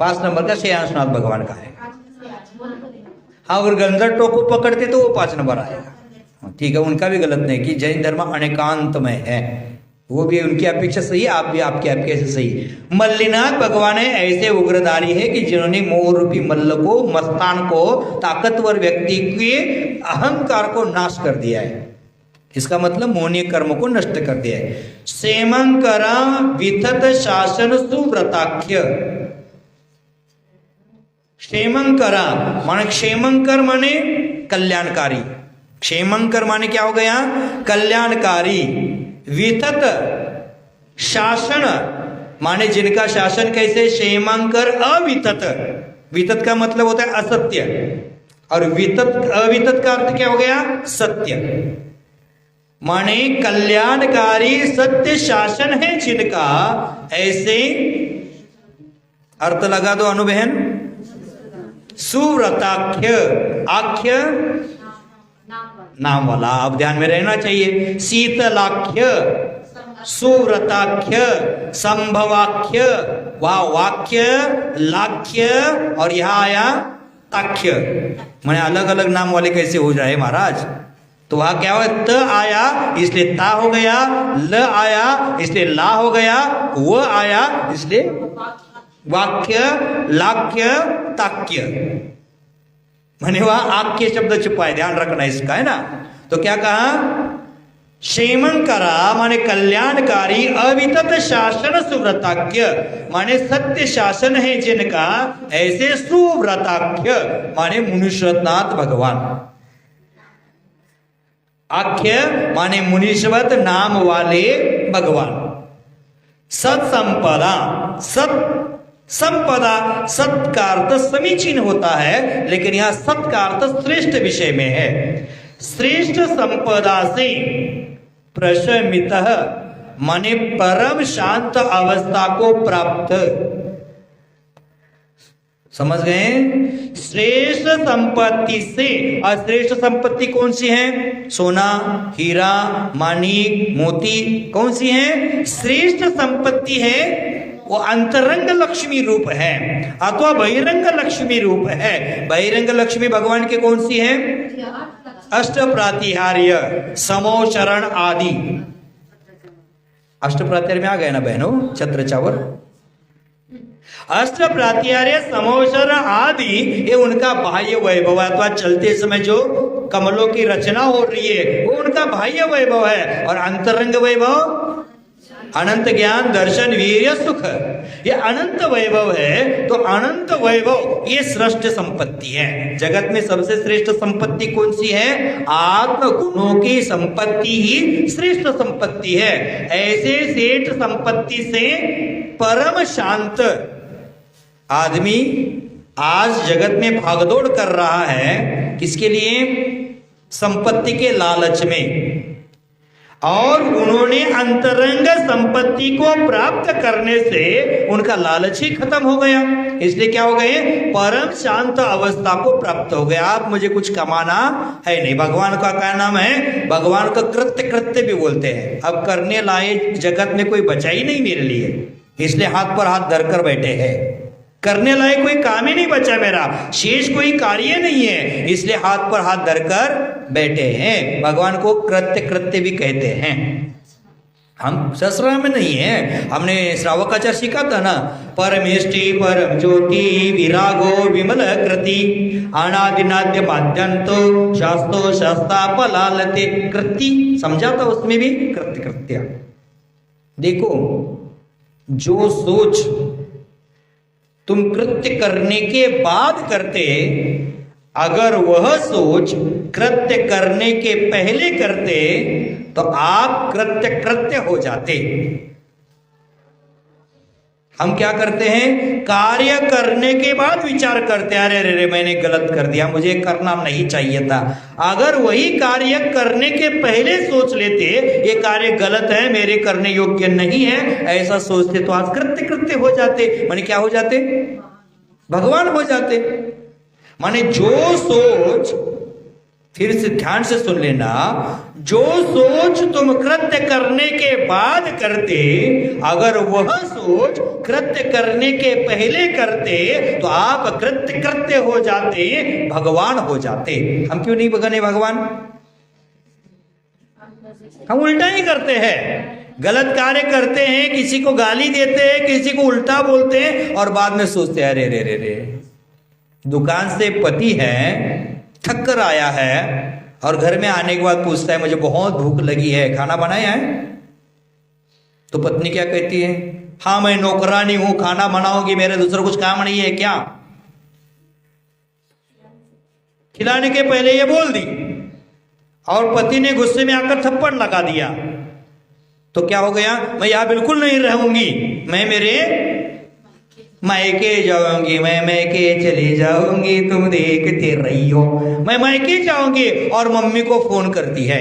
5 नंबर का श्रेयांशनाथ भगवान का है। हाँ, अगर गंधर टोक को पकड़ते तो वो 5 नंबर आएगा। ठीक है, उनका भी गलत नहीं कि जैन धर्म अनेकांत में है, वो भी उनकी अपेक्षा सही है, आप भी आपकी अपेक्षा सही है। मल्लीनाथ भगवान ऐसे उग्रधारी है कि जिन्होंने मोह रूपी मल्ल को, मस्तान को, ताकतवर व्यक्ति के अहंकार को नाश कर दिया है। इसका मतलब मोहनीय कर्म को नष्ट कर दिया है। क्षेमंकरा विथत शासन सुव्रताख्य। क्षेमंकरा माने, क्षेमंकर माने कल्याणकारी। क्षेमंकर माने क्या हो गया? कल्याणकारी। विथत शासन माने जिनका शासन कैसे? क्षेमंकर अवितत। वितत का मतलब होता है असत्य, और वितत अवितत का अर्थ क्या हो गया? सत्य। माने कल्याणकारी सत्य शासन है जिनका, ऐसे अर्थ लगा दो अनुभहन। सुव्रताख्य, आख्य नाम वाला, अब ध्यान में रहना चाहिए। शीतलाख्य, सुव्रताख्य, संभवाख्य, वह वाक्य, लाख्य, और यहां आया ताख्य। मैंने अलग अलग नाम वाले कैसे हो जाए महाराज? तो वहां क्या हुआ? त आया इसलिए ता हो गया, ल आया इसलिए ला हो गया, वो आया इसलिए वाक्य, लाख्य, ताक्य। मैंने वहां आक्य शब्द छुपा है, ध्यान रखना इसका, है ना। तो क्या कहा? क्षेमंकरा माने कल्याणकारी, अवितत शासन सुव्रताख्य माने सत्य शासन है जिनका, ऐसे सुव्रताख्य माने मुनीश्वरनाथ भगवान। आख्य माने मुनीश्वत नाम वाले भगवान। सत्संपदा, सत संपदा, सत का अर्थ समीचीन होता है, लेकिन यहां सत का अर्थ श्रेष्ठ विषय में है। श्रेष्ठ संपदा से प्रशमित माने परम शांत अवस्था को प्राप्त। समझ गए? श्रेष्ठ संपत्ति से, और श्रेष्ठ संपत्ति कौन सी है? सोना, हीरा, माणिक, मोती, कौन सी है? श्रेष्ठ संपत्ति है वो अंतरंग लक्ष्मी रूप है अथवा बहिरंग लक्ष्मी रूप है। बहिरंग लक्ष्मी भगवान के कौन सी है? अष्ट प्रातिहार्य, समोचरण आदि। अष्ट प्रातिहार्य में आ गए ना बहनों, छत्र चावर। अष्ट प्रातिहार्य, समोचरण आदि ये उनका बाह्य वैभव है, अथवा चलते समय जो कमलों की रचना हो रही है वो उनका बाह्य वैभव है। और अंतरंग वैभव अनंत ज्ञान, दर्शन, वीर्य, सुख, ये अनंत वैभव है। तो अनंत वैभव ये श्रेष्ठ संपत्ति है। जगत में सबसे श्रेष्ठ संपत्ति कौन सी है? आत्म गुणों की संपत्ति ही श्रेष्ठ संपत्ति है। ऐसे श्रेष्ठ संपत्ति से परम शांत आदमी आज जगत में भागदौड़ कर रहा है, किसके लिए? संपत्ति के लालच में। और उन्होंने अंतरंग संपत्ति को प्राप्त करने से उनका लालच ही खत्म हो गया, इसलिए क्या हो गए? परम शांत अवस्था को प्राप्त हो गया। आप मुझे कुछ कमाना है नहीं। भगवान का क्या नाम है? भगवान का कृत्य, कृत्य भी बोलते हैं। अब करने लायक जगत में कोई बचा ही नहीं मेरे लिए, इसलिए हाथ पर हाथ धरकर बैठे हैं। करने लायक कोई काम ही नहीं बचा मेरा, शेष कोई कार्य नहीं है, इसलिए हाथ पर हाथ धरकर बैठे हैं। भगवान को कृत्य, कृत्य भी कहते हैं। हम ससुराल में नहीं है, हमने श्रावकाचार सीखा था ना, परमेष्टि परम ज्योति विरागो विमल कृति अनादिनाद्य माद्यंतो शास्तो शास्ता पलालते कृति, समझा था उसमें भी कृत्य कृत्या। देखो जो सोच तुम कृत्य करने के बाद करते, अगर वह सोच कृत्य करने के पहले करते तो आप कृत्य कृत्य हो जाते। हम क्या करते हैं, कार्य करने के बाद विचार करते हैं, अरे रे मैंने गलत कर दिया, मुझे करना नहीं चाहिए था। अगर वही कार्य करने के पहले सोच लेते ये कार्य गलत है, मेरे करने योग्य नहीं है, ऐसा सोचते तो आज कृत्य कृत्य हो जाते, माने क्या हो जाते, भगवान हो जाते। माने जो सोच, फिर से ध्यान से सुन लेना, जो सोच तुम कृत्य करने के बाद करते, अगर वह सोच कृत्य करने के पहले करते तो आप कृत्य कृत्य हो जाते, भगवान हो जाते। हम क्यों नहीं बने भगवान? हम उल्टा ही करते हैं, गलत कार्य करते हैं, किसी को गाली देते हैं, किसी को उल्टा बोलते हैं और बाद में सोचते हैं अरे रे रे रे। दुकान से पति है, थक कर आया है और घर में आने के बाद पूछता है मुझे बहुत भूख लगी है, खाना बनाया है? तो पत्नी क्या कहती है, हाँ मैं नौकरानी हूं, खाना बनाऊंगी, मेरे दूसरा कुछ काम नहीं है क्या? खिलाने के पहले ये बोल दी और पति ने गुस्से में आकर थप्पड़ लगा दिया, तो क्या हो गया, मैं यहां बिल्कुल नहीं रहूंगी, मैं मेरे मायके जाऊंगी, मैं मायके चली जाऊंगी, तुम देखते रही हो, मैं मायके जाऊंगी। और मम्मी को फोन करती है।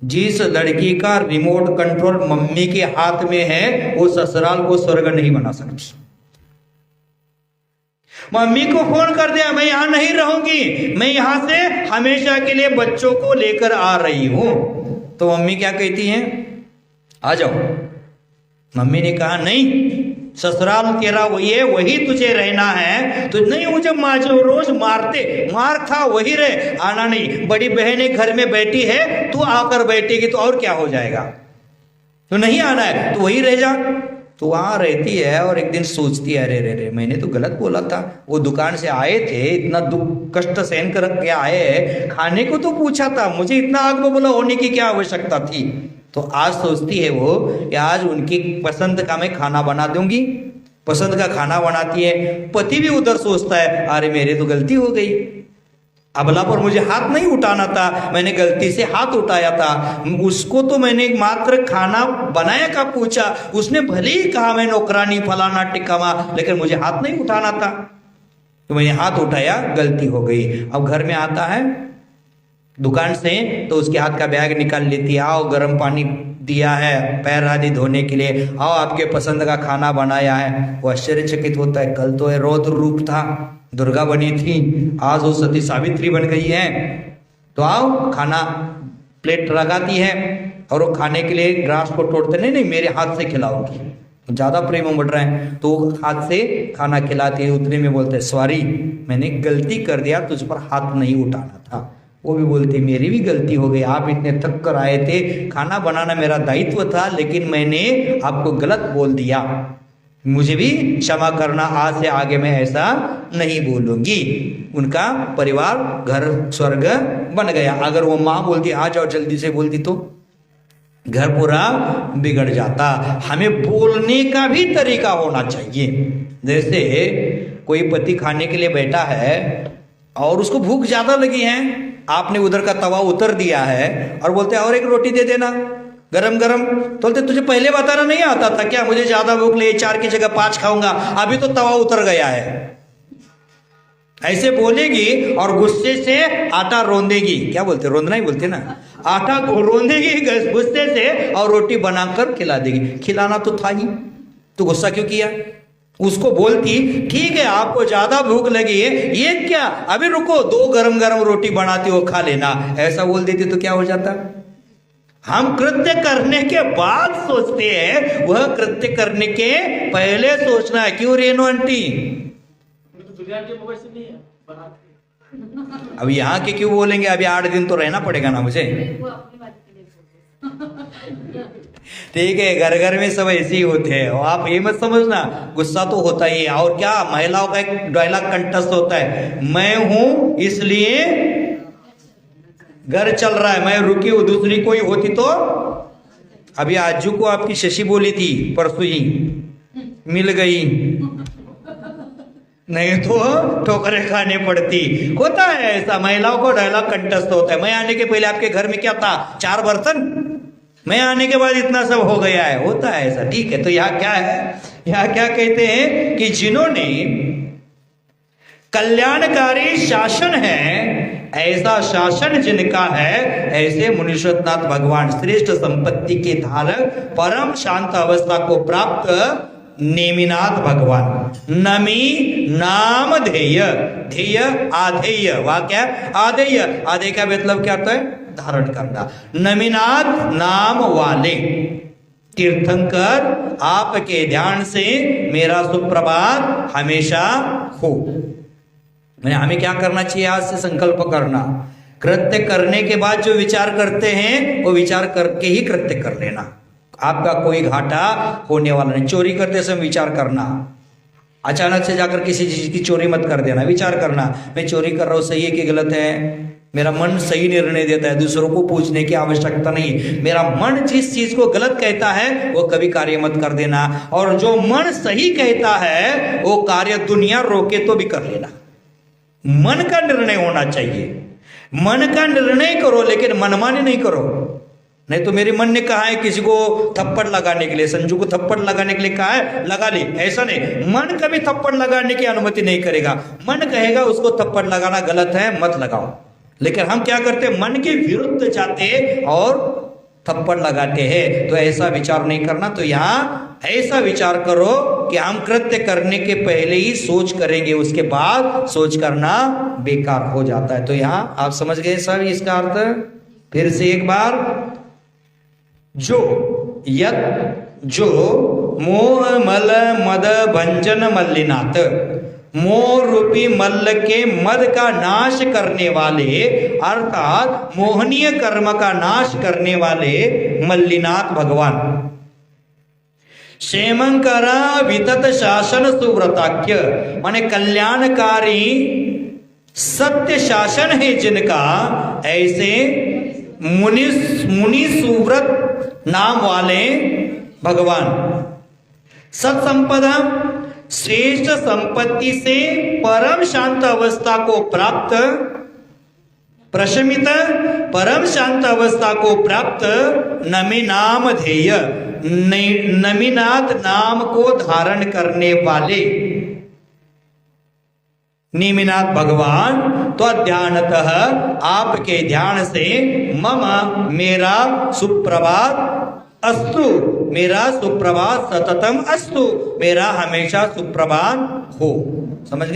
जिस लड़की का रिमोट कंट्रोल मम्मी के हाथ में है वो ससुराल को स्वर्ग नहीं बना सकती। मम्मी को फोन कर दिया, मैं यहां नहीं रहूंगी, मैं यहां से हमेशा के लिए बच्चों को लेकर आ रही हूं। तो मम्मी क्या कहती है, आ जाओ। मम्मी ने कहा नहीं, ससुराल तेरा वही है, वही तुझे रहना है, तो नहीं मुझे रोज मारते, मार खा वही रहे, आना नहीं। बड़ी बहनें घर में बैठी है, तू आकर बैठेगी तो और क्या हो जाएगा, तो नहीं आना है तो वही रह जा। तो वहां रहती है और एक दिन सोचती है अरे रे रे मैंने तो गलत बोला था, वो दुकान से आए थे, इतना दुख कष्ट सहन कर के आए हैं, खाने को तो पूछा था, मुझे इतना आग बबूला होने की क्या आवश्यकता थी। तो आज सोचती है वो कि आज उनकी पसंद का मैं खाना बना दूंगी, पसंद का खाना बनाती है। पति भी उधर सोचता है अरे मेरे तो गलती हो गई, अबला पर मुझे हाथ नहीं उठाना था, मैंने गलती से हाथ उठाया था, उसको तो मैंने मात्र खाना बनाया का पूछा, उसने भले ही कहा मैं नौकरानी फलाना टिकामा, लेकिन मुझे हाथ नहीं उठाना था, तो मैंने हाथ उठाया, गलती हो गई। अब घर में आता है दुकान से तो उसके हाथ का बैग निकाल लेती है, आओ गर्म पानी दिया है पैर आदि धोने के लिए, आओ आपके पसंद का खाना बनाया है। वो आश्चर्यचकित होता है, कल तो रौद्र रूप था, दुर्गा बनी थी, आज वो सती सावित्री बन गई है, तो आओ खाना प्लेट लगाती है और वो खाने के लिए ग्रास को तोड़ते, नहीं नहीं मेरे हाथ से खिलाओगी, ज़्यादा प्रेम बढ़ रहा है, तो हाथ से खाना खिलाती है। उतने में बोलते हैं सॉरी मैंने गलती कर दिया, तुझ पर हाथ नहीं उठाना था। वो भी बोलती मेरी भी गलती हो गई, आप इतने थक कर आए थे, खाना बनाना मेरा दायित्व था, लेकिन मैंने आपको गलत बोल दिया, मुझे भी क्षमा करना, आज से आगे मैं ऐसा नहीं बोलूंगी। उनका परिवार घर स्वर्ग बन गया। अगर वो माँ बोलती आ जाओ जल्दी से बोलती तो घर पूरा बिगड़ जाता। हमें बोलने का भी तरीका होना चाहिए। जैसे कोई पति खाने के लिए बैठा है और उसको भूख ज्यादा लगी है, आपने उधर का तवा उतर दिया है और बोलते और एक रोटी दे देना गरम गरम, तो बोलते तुझे पहले बताना नहीं आता था क्या, मुझे ज्यादा भूख लगी, 4 की जगह 5 खाऊंगा, अभी तो तवा उतर गया है। ऐसे बोलेगी और गुस्से से आटा रोंदेगी, क्या बोलते रोंदना ही बोलते ना, आटा को रोंदेगी गुस्से से और रोटी बनाकर खिला देगी। खिलाना तो था ही, तो गुस्सा क्यों किया? उसको बोलती ठीक है आपको ज्यादा भूख लगी है, ये क्या अभी रुको 2 गरम गरम रोटी बनाती हो खा लेना, ऐसा बोल देती तो क्या हो जाता। हम कृत्य करने के बाद सोचते हैं, वह कृत्य करने के पहले सोचना है। क्यों रेणु आंटी? अब यहाँ के क्यों बोलेंगे, अभी 8 दिन तो रहना पड़ेगा ना मुझे। ठीक है, घर घर में सब ऐसे ही होते हैं। और आप ये मत समझना, गुस्सा तो होता ही है। और क्या महिलाओं का एक डायलॉग कंठस्थ होता है, मैं हूं इसलिए घर चल रहा है, मैं रुकी हूं, दूसरी कोई होती तो। अभी आजू को आपकी शशि बोली थी परसों ही, मिल गई, नहीं तो ठोकरें खाने पड़ती। होता है ऐसा, महिलाओं को डायलॉग कंठस्थ होता है। मैं आने के पहले आपके घर में क्या था, 4 बर्तन, मैं आने के बाद इतना सब हो गया है। होता है ऐसा, ठीक है। तो यहाँ क्या है, यहाँ क्या कहते हैं कि जिन्होंने कल्याणकारी शासन है, ऐसा शासन जिनका है, ऐसे मुनीश्वरनाथ भगवान श्रेष्ठ संपत्ति के धारक परम शांत अवस्था को प्राप्त नेमिनाथ भगवान। नमी नाम ध्येय, ध्येय आधेय, वाक्य आधेय, आधेय का मतलब क्या होता है, धारण करना। नमिनाथ नाम वाले तीर्थंकर आपके ध्यान से मेरा सुप्रभात हमेशा हो। हमें क्या करना चाहिए, आज से संकल्प करना, कृत्य करने के बाद जो विचार करते हैं वो विचार करके ही कृत्य कर लेना। आपका कोई घाटा होने वाला नहीं। चोरी करते समय विचार करना, अचानक से जाकर किसी चीज की चोरी मत कर देना। विचार करना, मैं चोरी कर रहा हूं, सही है कि गलत है। मेरा मन सही निर्णय देता है, दूसरों को पूछने की आवश्यकता नहीं। मेरा मन जिस चीज को गलत कहता है वो कभी कार्य मत कर देना, और जो मन सही कहता है वो कार्य दुनिया रोके तो भी कर लेना। मन का निर्णय होना चाहिए, मन का निर्णय करो, लेकिन मनमानी नहीं करो। नहीं तो मेरे मन ने कहा है किसी को थप्पड़ लगाने के लिए, संजू को थप्पड़ लगाने के लिए कहा है, लगा ले, ऐसा नहीं। मन कभी थप्पड़ लगाने की अनुमति नहीं करेगा। मन कहेगा उसको थप्पड़ लगाना गलत है, मत लगाओ। लेकिन हम क्या करते हैं, मन के विरुद्ध जाते और थप्पड़ लगाते हैं। तो ऐसा विचार नहीं करना। तो यहाँ ऐसा विचार करो कि हम कृत्य करने के पहले ही सोच करेंगे, उसके बाद सोच करना बेकार हो जाता है। तो यहाँ आप समझ गए सर इसका अर्थ। फिर से एक बार, जो मोह मल मद भंजन मल्लिनाथ, मोह रूपी मल्ल के मद का नाश करने वाले, अर्थात मोहनीय कर्म का नाश करने वाले मल्लिनाथ भगवान। क्षेमंकरा वितत शासन सुव्रताख्य, माने कल्याणकारी सत्य शासन है जिनका, ऐसे मुनि सुव्रत नाम वाले भगवान। सत्संपदा, श्रेष्ठ संपत्ति से परम शांत अवस्था को प्राप्त, प्रशमित परम शांत अवस्था को प्राप्त नमी नाम ध्येय, नमीनाथ नाम को धारण करने वाले नेमिनाथ भगवान। तो ध्यानतः आपके ध्यान से मम मेरा सुप्रभात अस्तु, मेरा सुप्रभात सततम अस्तु, मेरा हमेशा सुप्रभात हो। समझ गए?